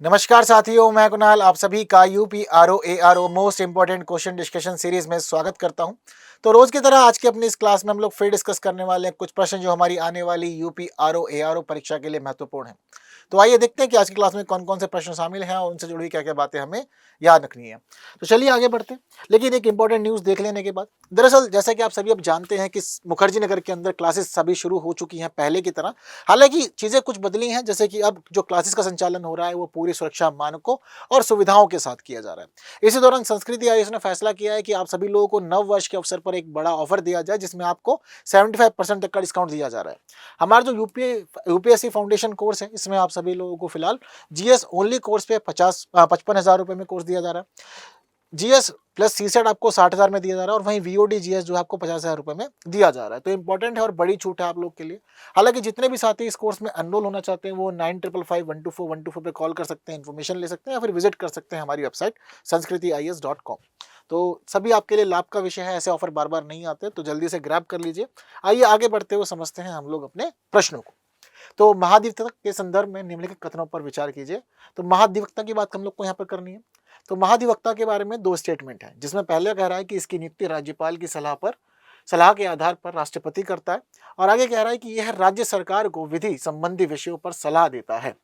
नमस्कार साथियों, मैं कुणाल आप सभी का UPRO most important question discussion series में स्वागत करता हूं। तो रोज की तरह आज की अपनी इस क्लास में हम लोग फिर डिस्कस करने वाले हैं कुछ प्रश्न जो हमारी आने वाली यूपीआरओ परीक्षा के लिए महत्वपूर्ण हैं। तो आइए देखते हैं कि आज की क्लास में कौन कौन से प्रश्न शामिल हैं और उनसे जुड़ी क्या क्या बातें हमें याद रखनी है। तो चलिए आगे बढ़ते हैं, लेकिन एक इंपॉर्टेंट न्यूज देख लेने के बाद, दरअसल जैसा कि आप सभी अब जानते हैं कि मुखर्जी नगर के अंदर क्लासेस सभी शुरू हो चुकी हैं पहले की तरह। हालांकि चीजें कुछ बदली हैं, जैसे कि अब जो क्लासेस का संचालन हो रहा है वो पूरी सुरक्षा मानकों और सुविधाओं के साथ किया जा रहा है। इसी दौरान संस्कृति आयोग ने फैसला किया है कि आप सभी लोगों को नव वर्ष के अवसर पर एक बड़ा ऑफर दिया जाए, जिसमें आपको 75% तक का डिस्काउंट दिया जा रहा है। हमारा जो यूपीएससी फाउंडेशन कोर्स है, इसमें आप सभी लोगों को फिलहाल जीएस ओनली कोर्स पे 55,000 रुपए में कोर्स दिया जा रहा है। जीएस प्लस सीसेट आपको 60,000 में दिया जा रहा है और वहीं वीओडी जीएस जो आपको 50,000 रुपए में दिया जा रहा है। तो इंपॉर्टेंट है और बड़ी छूट है आप लोग के लिए। हालांकि जितने भी साथी इस कोर्स में एनरोल होना चाहते हैं वो 9555 पे कॉल कर सकते हैं, इन्फॉर्मेशन ले सकते हैं या फिर विजिट कर सकते हैं हमारी वेबसाइट sanskritIAS.com। तो सभी आपके लिए लाभ का विषय है, ऐसे ऑफर बार बार नहीं आते, तो जल्दी से ग्रैब कर लीजिए। आइए आगे बढ़ते हुए समझते हैं हम लोग अपने प्रश्नों को। तो महाधिवक्ता के संदर्भ में निम्नलिखित कथनों पर विचार कीजिए। तो महाधिवक्ता की बात हम लोग को यहाँ पर करनी है। तो महाधिवक्ता के बारे में दो स्टेटमेंट है, जिसमें पहले कह रहा है कि इसकी नियुक्ति राज्यपाल की सलाह के आधार पर राष्ट्रपति करता है, और आगे कह रहा है कि यह राज्य सरकार को विधि संबंधी विषयों पर सलाह देता है।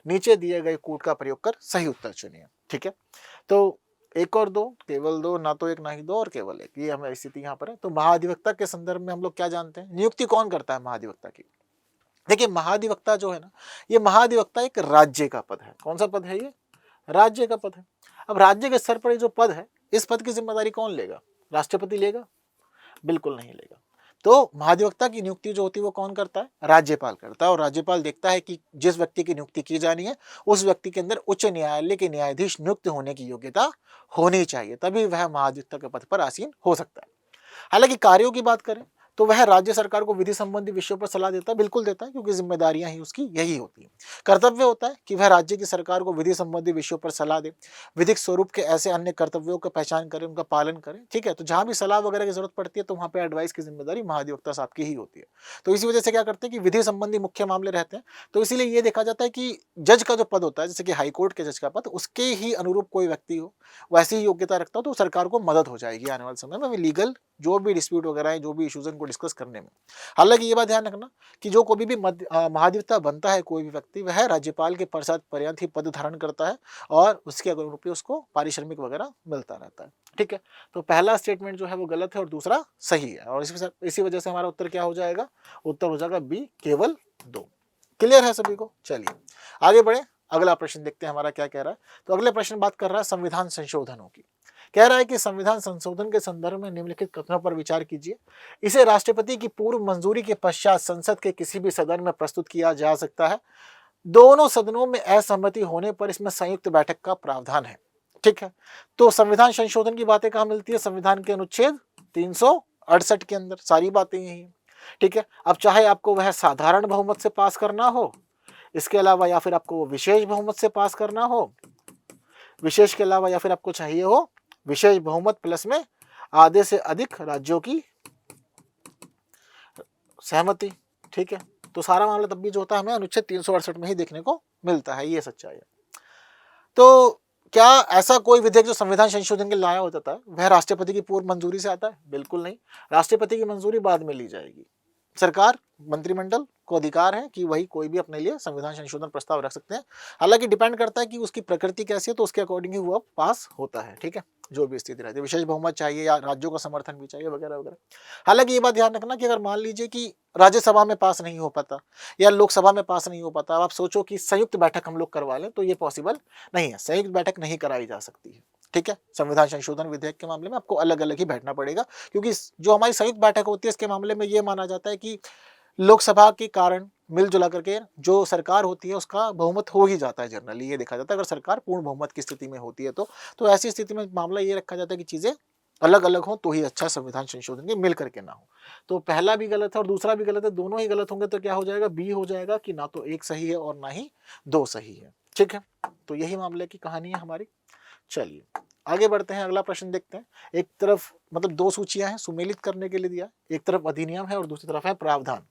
नीचे दिए गए कूट का प्रयोग कर सही उत्तर चुनिए। ठीक है, तो एक और दो, केवल दो, ना तो एक ना ही दो और केवल एक, ये हमें स्थिति यहाँ पर है। तो महाधिवक्ता के संदर्भ में हम लोग क्या जानते हैं, नियुक्ति कौन करता है महाधिवक्ता की। देखिए महाधिवक्ता जो है ना, ये महाधिवक्ता एक राज्य का पद है। कौन सा पद है ये, राज्य का पद है। अब राज्य के स्तर पर ये जो पद है, इस पद की जिम्मेदारी कौन लेगा, राष्ट्रपति लेगा? बिल्कुल नहीं लेगा। तो महाधिवक्ता की नियुक्ति जो होती है वो कौन करता है, राज्यपाल करता है। और राज्यपाल देखता है कि जिस व्यक्ति की नियुक्ति की जानी है उस व्यक्ति के अंदर उच्च न्यायालय के न्यायाधीश नियुक्त होने की योग्यता होनी चाहिए, तभी वह महाधिवक्ता के पद पर आसीन हो सकता है। हालांकि कार्यों की बात करें तो वह राज्य सरकार को विधि संबंधी विषयों पर सलाह देता है, बिल्कुल देता है, क्योंकि जिम्मेदारियां ही उसकी यही होती है। कर्तव्य होता है कि वह राज्य की सरकार को विधि संबंधी विषयों पर सलाह दे, विधिक स्वरूप के ऐसे अन्य कर्तव्यों का पहचान करे, उनका पालन करे। ठीक है, तो जहां भी सलाह वगैरह की जरूरत पड़ती है तो वहां पर एडवाइस की जिम्मेदारी महाधिवक्ता साहब की ही होती है। तो इसी वजह से क्या करते हैं कि विधि संबंधी मुख्य मामले रहते हैं, तो इसीलिए ये देखा जाता है कि जज का जो पद होता है, जैसे कि हाईकोर्ट के जज का पद, उसके ही अनुरूप कोई व्यक्ति हो, वैसी ही योग्यता रखता हो, तो सरकार को मदद हो जाएगी आने वाले समय में लीगल जो भी डिस्प्यूट वगैरह है, जो भी इश्यूज उनको डिस्कस करने में। हालांकि ये बात ध्यान रखना कि जो कोई भी महाधिवक्ता बनता है कोई भी व्यक्ति, वह राज्यपाल के प्रसाद पर्यंत ही पद धारण करता है और उसके अनुरूप उसको पारिश्रमिक वगैरह मिलता रहता है। ठीक है, तो पहला स्टेटमेंट जो है वो गलत है और दूसरा सही है, और इसी वजह से हमारा उत्तर क्या हो जाएगा, उत्तर हो जाएगा बी, केवल दो। क्लियर है सभी को? चलिए आगे बढ़े, अगला प्रश्न देखते हैं हमारा क्या कह रहा है। तो अगले प्रश्न बात कर रहा है संविधान संशोधनों की। कह रहा है कि संविधान संशोधन के संदर्भ में निम्नलिखित कथनों पर विचार कीजिए। इसे राष्ट्रपति की पूर्व मंजूरी के पश्चात संसद के किसी भी सदन में प्रस्तुत किया जा सकता है। दोनों सदनों में असहमति होने पर इसमें संयुक्त बैठक का प्रावधान है। ठीक है, तो संविधान संशोधन की बातें कहाँ मिलती है, संविधान के अनुच्छेद 368 के अंदर सारी बातें यही है। ठीक है, अब चाहे आपको वह साधारण बहुमत से पास करना हो, इसके अलावा या फिर आपको विशेष बहुमत से पास करना हो, विशेष के अलावा या फिर आपको चाहिए हो विशेष बहुमत प्लस में आधे से अधिक राज्यों की सहमति। ठीक है, तो सारा मामला तब भी जो होता है हमें अनुच्छेद 368 में ही देखने को मिलता है, ये सच्चाई है। तो क्या ऐसा कोई विधेयक जो संविधान संशोधन के लाया होता था वह राष्ट्रपति की पूर्व मंजूरी से आता है? बिल्कुल नहीं, राष्ट्रपति की मंजूरी बाद में ली जाएगी। सरकार, मंत्रिमंडल को अधिकार है कि वही कोई भी अपने लिए संविधान संशोधन प्रस्ताव रख सकते हैं। हालांकि डिपेंड करता है कि उसकी प्रकृति कैसी है, तो उसके अकॉर्डिंग ही वो पास होता है। ठीक है, जो भी स्थिति रहती है, विशेष बहुमत चाहिए या राज्यों का समर्थन भी चाहिए वगैरह वगैरह। हालांकि ये बात ध्यान रखना कि अगर मान लीजिए कि राज्यसभा में पास नहीं हो पाता या लोकसभा में पास नहीं हो पाता, अब आप सोचो कि संयुक्त बैठक हम लोग करवा लें, तो ये पॉसिबल नहीं है, संयुक्त बैठक नहीं कराई जा सकती है। ठीक है, संविधान संशोधन विधेयक के मामले में आपको अलग अलग ही बैठना पड़ेगा, क्योंकि जो हमारी संयुक्त बैठक होती है इसके मामले में ये माना जाता है कि लोकसभा के कारण मिलजुला करके जो सरकार होती है उसका बहुमत हो ही जाता है। जनरली ये देखा जाता है अगर सरकार पूर्ण बहुमत की स्थिति में होती है तो ऐसी स्थिति में मामला ये रखा जाता है कि चीजें अलग अलग हो तो ही अच्छा संविधान संशोधन के मिल करके ना हो। तो पहला भी गलत है और दूसरा भी गलत है, दोनों ही गलत होंगे तो क्या हो जाएगा, बी हो जाएगा कि ना तो एक सही है और ना ही दो सही है। ठीक है, तो यही मामले की कहानी है हमारी। चलिए आगे बढ़ते हैं, अगला प्रश्न देखते हैं। एक तरफ मतलब दो सूचियां हैं सुमेलित करने के लिए दिया, एक तरफ अधिनियम है और दूसरी तरफ है प्रावधान।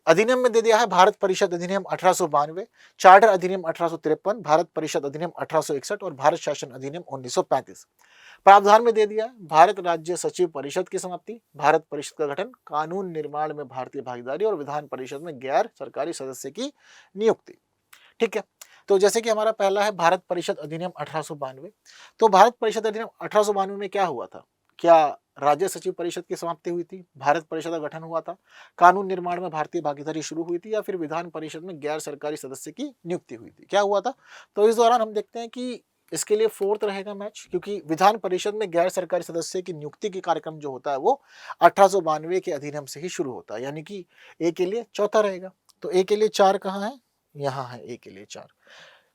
अधिनियम में दे दिया है भारत परिषद अधिनियम 1892, चार्टर अधिनियम 1853, भारत परिषद अधिनियम 1861 और भारत शासन अधिनियम 1935। प्रावधान में दे दिया है भारत राज्य सचिव परिषद की समाप्ति, भारत परिषद का गठन, कानून निर्माण में भारतीय भागीदारी और विधान परिषद में गैर सरकारी सदस्य की नियुक्ति। ठीक है, तो जैसे कि हमारा पहला है भारत परिषद अधिनियम 1892। तो भारत परिषद अधिनियम 1892 में क्या हुआ था? क्या राज्य सचिव परिषद की समाप्ति हुई थी, भारत परिषद का गठन हुआ था, कानून निर्माण में भारतीय भागीदारी शुरू हुई थी, या फिर विधान परिषद में गैर सरकारी सदस्य की नियुक्ति हुई थी? क्या हुआ था? तो इस दौरान हम देखते हैं कि इसके लिए फोर्थ रहेगा मैच, क्योंकि विधान परिषद में गैर सरकारी सदस्य की नियुक्ति की कार्यक्रम जो होता है वो 1892 के अधिनियम से ही शुरू होता है, यानी कि ए के लिए चौथा रहेगा। तो ए के लिए 4 कहाँ है? यहाँ है ए के लिए 4।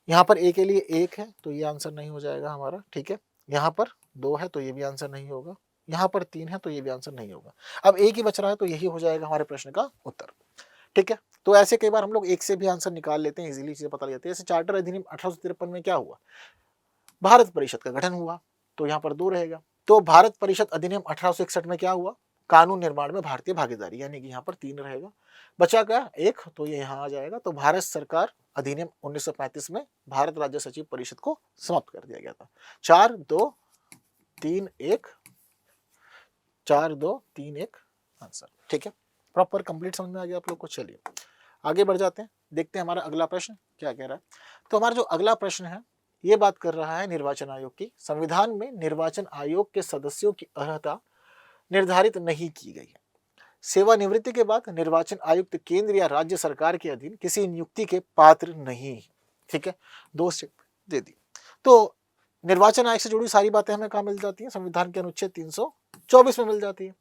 यहाँ पर ए के लिए 1 है तो ये आंसर नहीं हो जाएगा हमारा। ठीक है, यहाँ पर 2 है तो ये भी आंसर नहीं होगा, यहाँ पर 3 है तो ये भी आंसर नहीं होगा। अब एक ही बच रहा है तो यही हो जाएगा हमारे प्रश्न का उत्तर। ठीक है, तो ऐसे कई बार हम लोग एक से भी आंसर निकाल लेते हैं, इजीली चीजें पता लग जाती है। जैसे चार्टर अधिनियम 1853 में क्या हुआ? भारत परिषद का गठन हुआ, तो यहाँ पर 2 रहेगा। तो भारत परिषद अधिनियम 1861 में क्या हुआ? कानून निर्माण में भारतीय भागीदारी, यानी कि यहाँ पर 3 रहेगा। बचा क्या? 1, तो ये यहाँ आ जाएगा। तो भारत सरकार अधिनियम 1935 में भारत राज्य सचिव परिषद को समाप्त कर दिया गया था। 4 2 3 1, 4 2 3 1 आंसर। ठीक है, प्रॉपर कंप्लीट समझ में आ गया आप लोग को। चलिए आगे बढ़ जाते हैं, देखते हैं हमारा अगला प्रश्न क्या कह रहा है। तो हमारा जो अगला प्रश्न है ये बात कर रहा है निर्वाचन आयोग की। संविधान में निर्वाचन आयोग के सदस्यों की अर्हता निर्धारित नहीं की गई है। सेवानिवृत्ति के बाद निर्वाचन आयुक्त केंद्र या राज्य सरकार के अधीन किसी नियुक्ति के पात्र नहीं। ठीक है, 2 स्टेप दे दी। तो निर्वाचन आयोग से जुड़ी सारी बातें हमें कहाँ मिल जाती हैं? संविधान के अनुच्छेद 324 में मिल जाती है।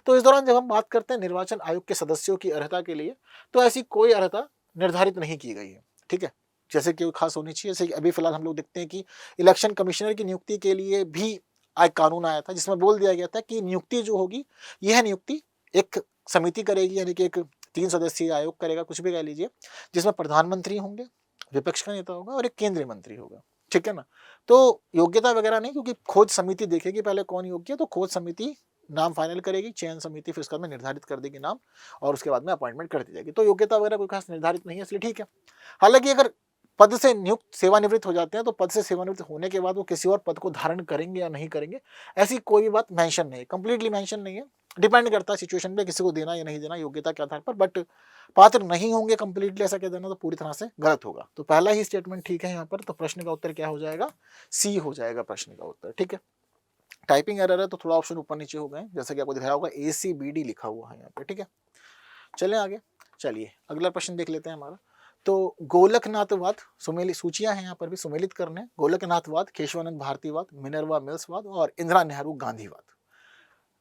तो इस दौरान जब हम बात करते हैं निर्वाचन आयोग के सदस्यों की अर्हता के लिए, तो ऐसी कोई अर्हता निर्धारित नहीं की गई है। ठीक है, जैसे कि खास होनी चाहिए। जैसे अभी फिलहाल हम लोग देखते हैं कि इलेक्शन कमिश्नर की नियुक्ति के लिए भी एक कानून आया था जिसमें बोल दिया गया था कि नियुक्ति जो होगी यह नियुक्ति एक समिति करेगी, यानी कि एक 3 सदस्यीय आयोग करेगा, कुछ भी कह लीजिए, जिसमें प्रधानमंत्री होंगे, विपक्ष का नेता होगा और एक केंद्रीय मंत्री होगा। ठीक है ना, तो योग्यता वगैरह नहीं, क्योंकि खोज समिति देखेगी पहले कौन योग्य है, तो खोज समिति नाम फाइनल करेगी, चयन समिति फिर उसके बाद में निर्धारित कर देगी नाम, और उसके बाद में अपॉइंटमेंट कर दी जाएगी। तो योग्यता वगैरह कोई खास निर्धारित नहीं है, इसलिए ठीक है। हालांकि अगर पद से नियुक्त सेवानिवृत्त हो जाते हैं तो पद से सेवानिवृत्त होने के बाद वो किसी और पद को धारण करेंगे या नहीं करेंगे, ऐसी कोई बात मेंशन नहीं है, कंप्लीटली मेंशन नहीं है। डिपेंड करता है सिचुएशन पे किसी को देना या नहीं देना योग्यता के आधार पर, बट पात्र नहीं होंगे कंप्लीटली ऐसा कह देना तो पूरी तरह से गलत होगा। तो पहला ही स्टेटमेंट ठीक है यहाँ पर। तो प्रश्न का उत्तर क्या हो जाएगा? सी हो जाएगा प्रश्न का उत्तर। ठीक है, टाइपिंग एरर है तो थोड़ा ऑप्शन ऊपर नीचे हो गए, जैसा कि आपको दिखाया होगा ACBD लिखा हुआ है यहाँ पे। ठीक है, चलें आगे। चलिए अगला प्रश्न देख लेते हैं हमारा। तो गोलकनाथवाद, सूचियां हैं यहाँ पर भी सुमेलित करने। गोलकनाथवाद, केशवानंद भारतीवाद, मिनर्वा मिल्सवाद और इंदिरा नेहरू गांधीवाद।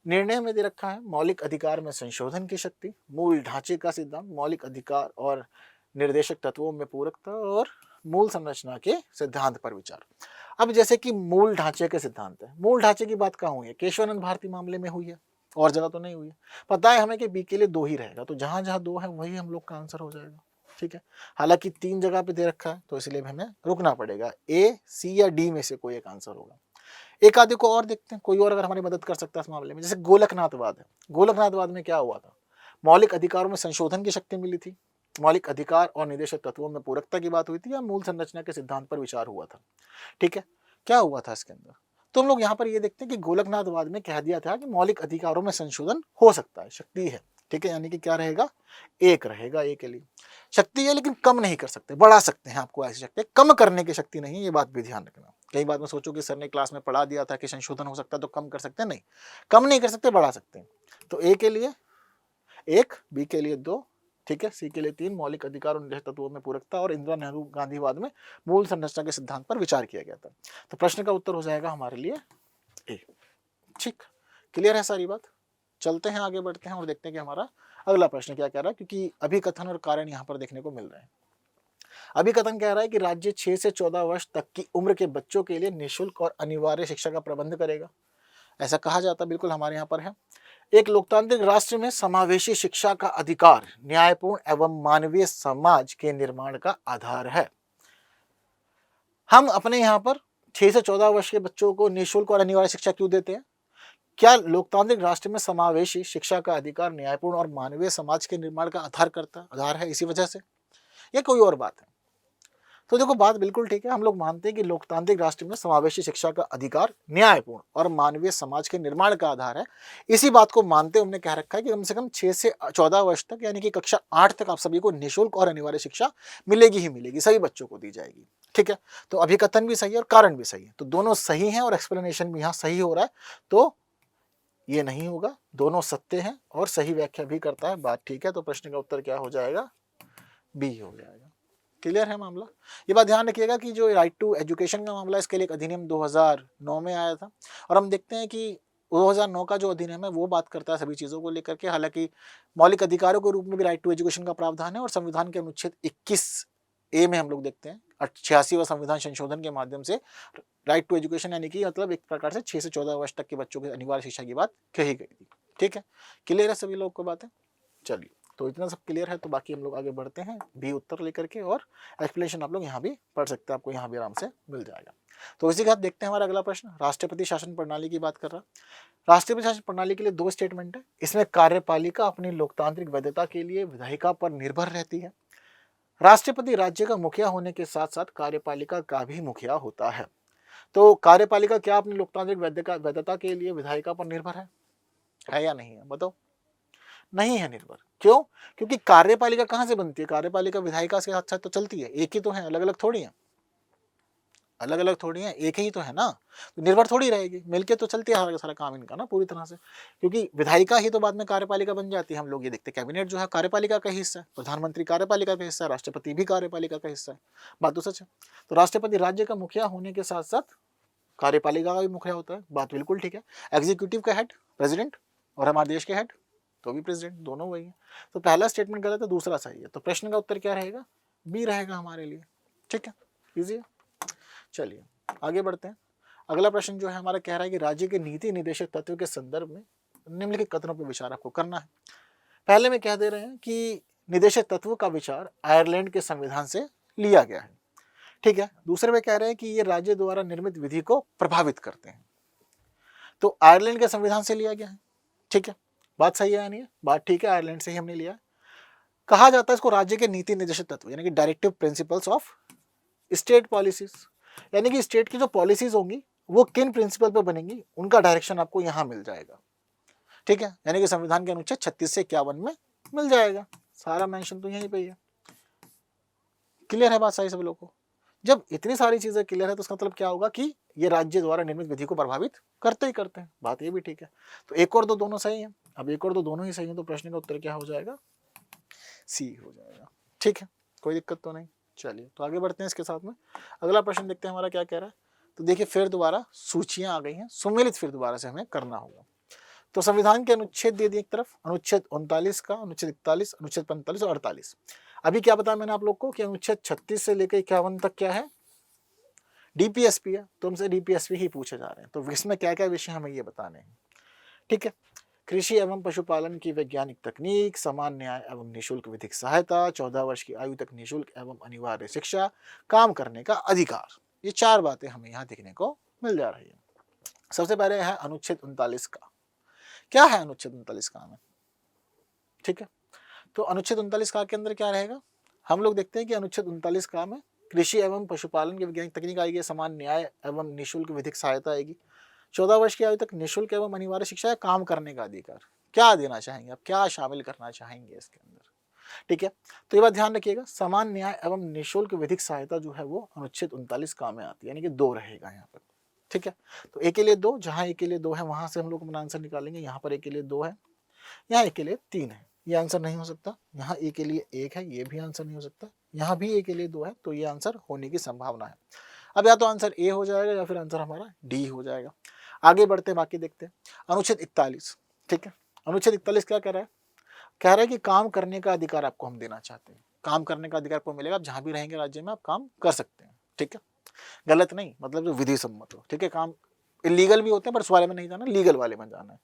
निर्णय में दे रखा है मौलिक अधिकार में संशोधन की शक्ति, मूल ढांचे का सिद्धांत, मौलिक अधिकार और निर्देशक तत्वों में पूरकता और मूल संरचना के सिद्धांत पर विचार। अब जैसे कि मूल ढांचे के सिद्धांत है, मूल ढांचे की बात कहाँ हुई है? केशवानंद भारती मामले में हुई है, और जगह तो नहीं हुई है। पता है हमें कि बी के लिए 2 ही रहेगा, तो जहां जहां 2 है वही हम लोग का आंसर हो जाएगा। ठीक है, हालांकि 3 जगह पे दे रखा है तो इसलिए हमें रुकना पड़ेगा, A, C या D में से कोई एक आंसर होगा। एक आधे को और देखते हैं, कोई और अगर हमारी मदद कर सकता है इस मामले में। जैसे गोलकनाथवाद है, गोलकनाथवाद में क्या हुआ था? मौलिक अधिकारों में संशोधन की शक्ति मिली थी, मौलिक अधिकार और निदेशक तत्वों में पूरकता की बात हुई थी, या मूल संरचना के सिद्धांत पर विचार हुआ था। ठीक है, क्या हुआ था इसके अंदर? तो हम लोग यहाँ पर ये देखते हैं कि गोलकनाथवाद में कह दिया था कि मौलिक अधिकारों में संशोधन हो सकता है, शक्ति है। ठीक है, यानी कि क्या रहेगा? 1 रहेगा ए के लिए। शक्ति है लेकिन कम नहीं कर सकते, बढ़ा सकते हैं, आपको ऐसी शक्ति, कम करने की शक्ति नहीं है, ये बात भी ध्यान रखना। कई बार में सोचो कि सर ने क्लास में पढ़ा दिया था कि संशोधन हो सकता है तो कम कर सकते हैं, नहीं, कम नहीं कर सकते, बढ़ा सकते हैं। तो ए के लिए 1, बी के लिए 2, ठीक है, सी के लिए 3, मौलिक अधिकार और निर्देशक तत्वों में पूरकता और इंदिरा नेहरू गांधीवाद में मूल संरचना के सिद्धांत पर विचार किया गया था। तो प्रश्न का उत्तर हो जाएगा हमारे लिए ए। ठीक, क्लियर है सारी बात? चलते हैं आगे बढ़ते हैं और देखते हैं कि हमारा अगला प्रश्न क्या कह रहा है, क्योंकि अभिकथन और कारण यहाँ पर देखने को मिल रहे हैं। अभिकथन कह रहा है कि राज्य 6 से 14 वर्ष तक की उम्र के बच्चों के लिए निःशुल्क और अनिवार्य शिक्षा का प्रबंध करेगा, ऐसा कहा जाता बिल्कुल हमारे यहाँ पर है। एक लोकतांत्रिक राष्ट्र में समावेशी शिक्षा का अधिकार न्यायपूर्ण एवं मानवीय समाज के निर्माण का आधार है। हम अपने यहाँ पर 6 से 14 वर्ष के बच्चों को निःशुल्क और अनिवार्य शिक्षा क्यों देते हैं? क्या लोकतांत्रिक राष्ट्र में समावेशी शिक्षा का अधिकार न्यायपूर्ण और मानवीय समाज के निर्माण का आधार है इसी वजह से, या कोई और बात है? तो देखो बात बिल्कुल ठीक है, हम लोग मानते हैं कि लोकतांत्रिक राष्ट्र में समावेशी शिक्षा का अधिकार न्यायपूर्ण और मानवीय समाज के निर्माण का आधार है। इसी बात को मानते हमने कह रखा है कि कम से कम 6 से 14 वर्ष तक यानी कि कक्षा 8 तक आप सभी को निःशुल्क और अनिवार्य शिक्षा मिलेगी ही मिलेगी, सभी बच्चों को दी जाएगी। ठीक है, तो अभिकथन भी सही है और कारण भी सही है, तो दोनों सही हैं और एक्सप्लेनेशन भी यहाँ सही हो रहा है, तो ये नहीं होगा, दोनों सत्य हैं और सही व्याख्या भी करता है, बात ठीक है। तो प्रश्न का उत्तर क्या हो जाएगा? बी हो जाएगा। क्लियर है मामला? ये बात ध्यान रखिएगा कि जो राइट टू एजुकेशन का मामला है, इसके लिए एक अधिनियम 2009 में आया था और हम देखते हैं कि 2009 का जो अधिनियम है वो बात करता है सभी चीज़ों को लेकर के। हालांकि मौलिक अधिकारों के रूप में भी राइट टू एजुकेशन का प्रावधान है और संविधान के अनुच्छेद 21A में हम लोग देखते हैं 86वां संविधान संशोधन के माध्यम से राइट टू एजुकेशन यानी कि मतलब एक प्रकार से 6 से 14 वर्ष तक के बच्चों की अनिवार्य शिक्षा की बात कही गई थी। ठीक है, क्लियर है सभी लोग को बातें? चलिए, तो इतना सब क्लियर है, तो बाकी हम लोग आगे बढ़ते हैं बी उत्तर लेकर के, और एक्सप्लेनेशन आप लोग यहाँ भी पढ़ सकते हैं, आपको यहाँ भी आराम से मिल जाएगा। तो इसी के साथ देखते हैं हमारा अगला प्रश्न, राष्ट्रपति शासन प्रणाली की बात कर रहा। राष्ट्रपति शासन प्रणाली के लिए 2 स्टेटमेंट है। इसमें कार्यपालिका अपनी लोकतांत्रिक वैधता के लिए विधायिका पर निर्भर रहती है। राष्ट्रपति राज्य का मुखिया होने के साथ साथ कार्यपालिका का भी मुखिया होता है। तो कार्यपालिका क्या अपनी लोकतांत्रिक वैधता के लिए विधायिका पर निर्भर है या नहीं है? बताओ। नहीं है निर्भर। क्यों? क्योंकि कार्यपालिका कहां से बनती है? कार्यपालिका विधायिका के साथ साथ तो चलती है, एक ही तो है, अलग अलग थोड़ी है, अलग अलग थोड़ी है, एक ही तो है ना, तो निर्भर थोड़ी रहेगी, मिलके तो चलती है सारा काम इनका ना पूरी तरह से, क्योंकि विधायिका ही तो बाद में कार्यपालिका बन जाती है। हम लोग ये देखते हैं कैबिनेट जो है कार्यपालिका का हिस्सा है, प्रधानमंत्री कार्यपालिका का हिस्सा है, राष्ट्रपति भी कार्यपालिका का हिस्सा है, बात तो सच है। तो राष्ट्रपति राज्य का मुखिया होने के साथ साथ कार्यपालिका का भी मुखिया होता है, बात बिल्कुल ठीक है। एग्जीक्यूटिव का हेड प्रेसिडेंट और हमारे देश के हेड तो भी प्रेसिडेंट, दोनों वही है। तो पहला स्टेटमेंट गलत है, दूसरा सही है, तो प्रश्न का उत्तर क्या रहेगा? बी रहेगा हमारे लिए। ठीक है, इजी है। चलिए आगे बढ़ते हैं। अगला प्रश्न जो है हमारा कह रहा है कि राज्य के नीति निदेशक तत्व के संदर्भ में निम्नलिखित कथनों पर विचार आपको करना है। पहले में कह दे रहे हैं कि निदेशक तत्व का विचार आयरलैंड के संविधान से लिया गया है। ठीक है, दूसरे में कह रहे हैं कि ये राज्य द्वारा निर्मित विधि को प्रभावित करते हैं, तो आयरलैंड के संविधान से लिया गया है। ठीक है, बात सही है या नहीं है? बात ठीक है, आयरलैंड से ही हमने लिया। कहा जाता है इसको राज्य के नीति निर्देशक तत्व यानी कि directive principles of state policies, यानी कि स्टेट की जो पॉलिसीज होंगी वो किन प्रिंसिपल पर बनेंगी उनका डायरेक्शन आपको यहाँ मिल जाएगा। ठीक है, यानी कि संविधान के अनुच्छेद 36 से 51 में मिल जाएगा, सारा मेंशन तो यहीं पे ही है। क्लियर है बात सही सब लोगों को? जब इतनी सारी चीजें क्लियर है तो उसका मतलब क्या होगा कि ये राज्य द्वारा निर्मित विधि को प्रभावित करते ही करते हैं, बात ये भी ठीक है। तो एक और दो दोनों सही है, अब एक और दो दोनों ही सही है, तो प्रश्न का उत्तर क्या हो जाएगा? सी हो जाएगा। ठीक है, कोई दिक्कत तो नहीं। चलिए तो आगे बढ़ते हैं इसके साथ में। अगला प्रश्न देखते हैं हमारा क्या कह रहा है। तो देखिए फिर दोबारा सूचियां आ गई हैं, सुमेलित फिर दोबारा से हमें करना होगा। तो संविधान के अनुच्छेद दे दिए एक तरफ, अनुच्छेद 39 का, अनुच्छेद 41, अनुच्छेद 45 और 48। अभी क्या बताया मैंने आप लोग को कि अनुच्छेद 36 से लेकर 51 तक क्या है? डीपीएसपी है, तो हमसे डीपीएसपी ही पूछे जा रहे हैं, तो इसमें क्या क्या विषय हमें ये बताने हैं। ठीक है, कृषि एवं पशुपालन की वैज्ञानिक तकनीक, समान न्याय एवं निःशुल्क विधिक सहायता, 14 वर्ष की आयु तक निःशुल्क एवं अनिवार्य शिक्षा, काम करने का अधिकार, ये 4 बातें हमें यहाँ देखने को मिल जा रही है। सबसे पहले है अनुच्छेद 39 का। क्या है अनुच्छेद 39 का में? ठीक है, तो अनुच्छेद 39 का के अंदर क्या रहेगा? हम लोग देखते हैं कि अनुच्छेद 39 का में कृषि एवं पशुपालन की वैज्ञानिक तकनीक आएगी, समान न्याय एवं निःशुल्क विधिक सहायता आएगी, 14 वर्ष की आयु तक निःशुल्क एवं अनिवार्य शिक्षा है, काम करने का अधिकार। क्या देना चाहेंगे आप, क्या शामिल करना चाहेंगे इसके अंदर? ठीक है, तो ये बात ध्यान रखिएगा, समान न्याय एवं निःशुल्क विधिक सहायता जो है वो अनुच्छेद 39 का में आती है, यानी कि 2 रहेगा यहाँ पर। ठीक है, तो एक के लिए 2, जहां एक के लिए 2 है वहां से हम लोग अपना आंसर निकालेंगे। यहाँ पर एक के लिए 2 है, यहाँ एक के लिए 3 है, ये आंसर नहीं हो सकता। यहाँ ए के लिए 1 है, ये भी आंसर नहीं हो सकता। यहाँ भी ए के लिए 2 है, तो ये आंसर होने की संभावना है। अब या तो आंसर ए हो जाएगा या फिर आंसर हमारा डी हो जाएगा। आगे बढ़ते हैं, बाकी देखते हैं। अनुच्छेद 41। ठीक है, अनुच्छेद 41 क्या कह रहा है? कह रहा है कि काम करने का अधिकार आपको हम देना चाहते हैं। काम करने का अधिकार आपको मिलेगा, आप जहां भी रहेंगे राज्य में आप काम कर सकते हैं। ठीक है, गलत नहीं, मतलब जो विधि सम्मत हो। ठीक है, काम इलीगल भी होते हैं पर उस वाले में नहीं जाना, लीगल वाले में जाना है।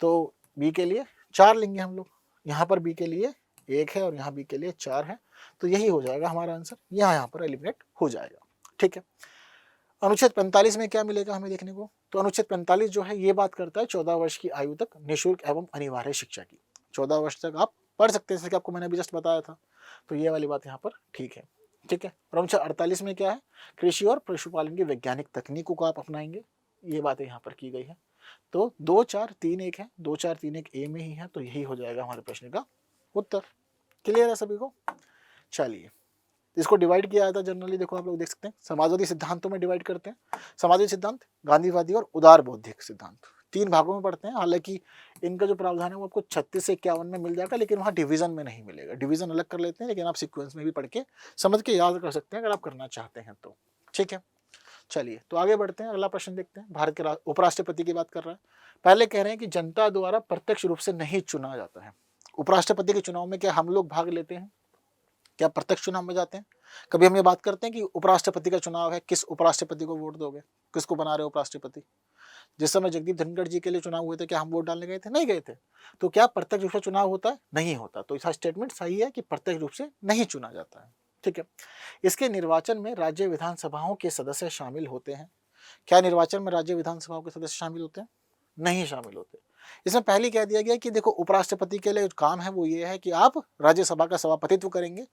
तो बी के लिए 4 लेंगे हम लोग, यहाँ पर बी के लिए 1 है और यहाँ बी के लिए 4 है, तो यही हो जाएगा हमारा आंसर, यहाँ पर एलिमिनेट हो जाएगा। ठीक है, अनुच्छेद 45 में क्या मिलेगा हमें देखने को, तो अनुच्छेद 45 जो है ये बात करता है 14 वर्ष की आयु तक निःशुल्क एवं अनिवार्य शिक्षा की। 14 वर्ष तक आप पढ़ सकते हैं, जैसे कि आपको मैंने अभी जस्ट बताया था, तो ये वाली बात यहाँ पर ठीक है। ठीक है, और अनुच्छेद 48 में क्या है, कृषि और पशुपालन की वैज्ञानिक तकनीकों को आप अपनाएंगे, ये बातें यहाँ पर की गई है। तो 2 4 3 1 है, 2 4 3 1 ए में ही है, तो यही हो जाएगा हमारे प्रश्न का उत्तर। क्लियर है सभी को? चलिए, इसको डिवाइड किया जाता है जनरली, देखो आप लोग देख सकते हैं समाजवादी सिद्धांतों में डिवाइड करते हैं। समाजवादी सिद्धांत, गांधीवादी और उदार बौद्धिक सिद्धांत, 3 भागों में पढ़ते हैं। हालांकि इनका जो प्रावधान है वो आपको 36 से 51 में मिल जाएगा, लेकिन वहाँ डिवीजन में नहीं मिलेगा, डिवीजन अलग कर लेते हैं, लेकिन आप सीक्वेंस में भी पढ़ के समझ के याद कर सकते हैं अगर आप करना चाहते हैं तो। ठीक है, चलिए तो आगे बढ़ते हैं, अगला प्रश्न देखते हैं। भारत के उपराष्ट्रपति की बात कर रहा है। पहले कह रहे हैं कि जनता द्वारा प्रत्यक्ष रूप से नहीं चुना जाता है। उपराष्ट्रपति के चुनाव में क्या हम लोग भाग लेते हैं? क्या प्रत्यक्ष चुनाव में जाते हैं? कभी हम ये बात करते हैं कि उपराष्ट्रपति का चुनाव है, किस उपराष्ट्रपति को वोट दोगे, किसको बना रहे हो उपराष्ट्रपति? जिस समय जगदीप धनखड़ जी के लिए चुनाव हुए थे, क्या हम वोट डालने गए थे? नहीं गए थे। तो क्या प्रत्यक्ष रूप से चुनाव होता है? नहीं होता। तो इसका स्टेटमेंट सही है कि प्रत्यक्ष रूप से नहीं चुना जाता है। ठीक है, इसके निर्वाचन में राज्य विधानसभाओं के सदस्य शामिल होते हैं। क्या निर्वाचन में राज्य विधानसभाओं के सदस्य शामिल होते हैं? नहीं शामिल होते। इसमें पहले कह दिया गया कि देखो उपराष्ट्रपति के लिए काम है वो ये है कि आप राज्यसभा का सभापतित्व करेंगे,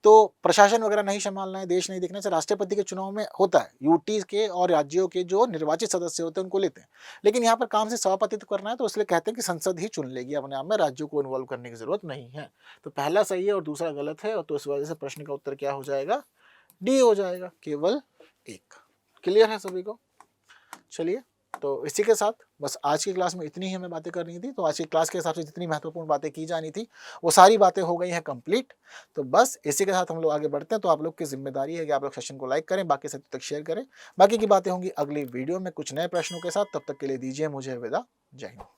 तो प्रशासन वगैरह नहीं संभालना है, देश नहीं देखना है। राष्ट्रपति के चुनाव में होता है, यूटी के और राज्यों के जो निर्वाचित सदस्य होते हैं उनको लेते हैं, लेकिन यहाँ पर काम से सभापतित्व करना है, तो इसलिए कहते हैं कि संसद ही चुन लेगी अपने आप में, राज्यों को इन्वॉल्व करने की जरूरत नहीं है। तो पहला सही है और दूसरा गलत है, और तो इस वजह से प्रश्न का उत्तर क्या हो जाएगा? डी हो जाएगा, केवल 1। क्लियर है सभी को? चलिए, तो इसी के साथ बस आज की क्लास में इतनी ही हमें बातें करनी थी। तो आज की क्लास के हिसाब से जितनी महत्वपूर्ण बातें की जानी थी वो सारी बातें हो गई हैं कंप्लीट। तो बस इसी के साथ हम लोग आगे बढ़ते हैं। तो आप लोग की जिम्मेदारी है कि आप लोग सेशन को लाइक करें, बाकी साथियों तक शेयर करें। बाकी की बातें होंगी अगली वीडियो में कुछ नए प्रश्नों के साथ। तब तक के लिए दीजिए मुझे विदा। जय हिंद।